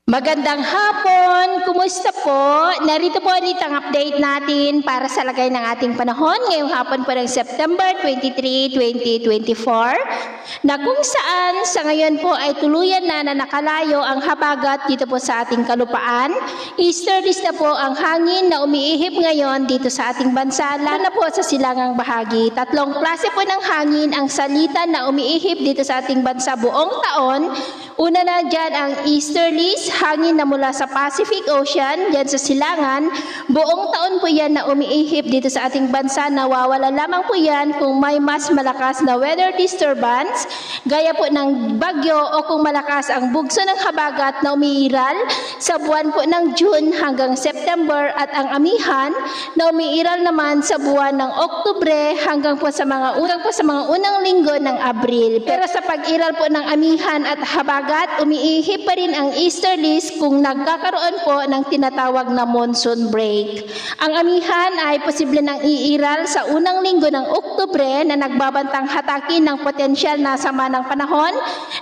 Magandang hapon! Kumusta po? Narito po ulit ang update natin para sa lagay ng ating panahon ngayong hapon po ng September 23, 2024 na kung saan sa ngayon po ay tuluyan na nakalayo ang habagat dito po sa ating kalupaan. Easterlies na po ang hangin na umiihip ngayon dito sa ating bansa, lalo na po sa silangang bahagi. Tatlong klase po ng hangin ang salita na umiihip dito sa ating bansa buong taon. Una na dyan ang easterlies, hangin na mula sa Pacific Ocean, dyan sa silangan. Buong taon po yan na umiihip dito sa ating bansa. Nawawala lamang po yan kung may mas malakas na weather disturbance, gaya po ng bagyo o kung malakas ang bugso ng habagat na umiiral sa buwan po ng June hanggang September at ang amihan na umiiral naman sa buwan ng Oktubre hanggang po sa mga unang linggo ng Abril. Pero sa pag-iral po ng amihan at habagat, umiihip pa rin ang easterlies kung nagkakaroon po ng tinatawag na monsoon break. Ang amihan ay posible nang iiral sa unang linggo ng Oktubre na nagbabantang hatakin ng potensyal na sama ng panahon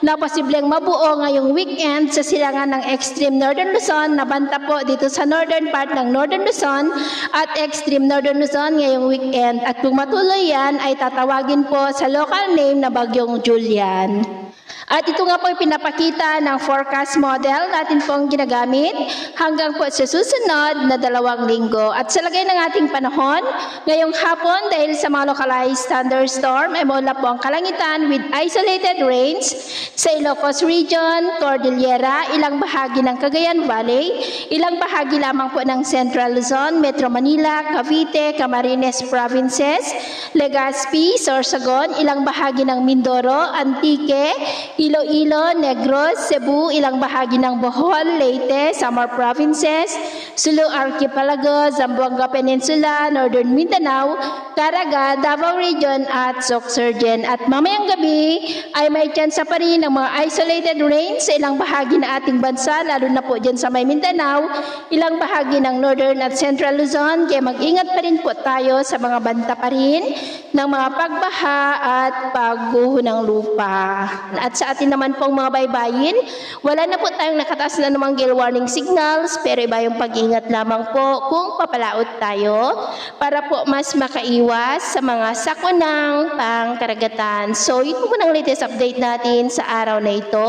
na posibleng mabuo ngayong weekend sa silangan ng extreme northern Luzon na banta po dito sa northern part ng northern Luzon at extreme northern Luzon ngayong weekend. At kung matuloy yan ay tatawagin po sa local name na Bagyong Julian. At ito nga po pinapakita ng forecast model natin pong ginagamit hanggang po sa susunod na 2 linggo. At sa lagay ng ating panahon, ngayong hapon dahil sa mga localized thunderstorm, ay mula po ang kalangitan with isolated rains sa Ilocos Region, Cordillera, ilang bahagi ng Cagayan Valley, ilang bahagi lamang po ng Central Luzon, Metro Manila, Cavite, Camarines Provinces, Legazpi, Sorsogon, ilang bahagi ng Mindoro, Antique, Iloilo, Negros, Cebu, ilang bahagi ng Bohol, Leyte, Samar Provinces, Sulu Archipelago, Zamboanga Peninsula, Northern Mindanao, Caraga, Davao Region at Sorsogon. At mamayang gabi ay may tsansa pa rin ng mga isolated rains sa ilang bahagi ng ating bansa, lalo na po dyan sa may Mindanao, ilang bahagi ng Northern at Central Luzon, kaya mag-ingat pa rin po tayo sa mga banta pa rin ng mga pagbaha at pagguho ng lupa. At sa atin naman pong mga baybayin, wala na po tayong nakataas na namang gale warning signals, pero iba yung pag-ingat lamang po kung papalaot tayo para po mas makaiwas sa mga sakunang pangkaragatan. So, yun po ang latest update natin sa araw na ito.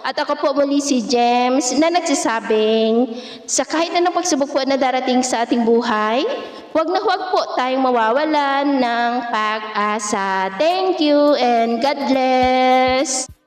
At ako po muli si James na nagsasabing sa kahit anong pagsubok po na darating sa ating buhay, huwag na huwag po tayong mawawalan ng pag-asa. Thank you and God bless!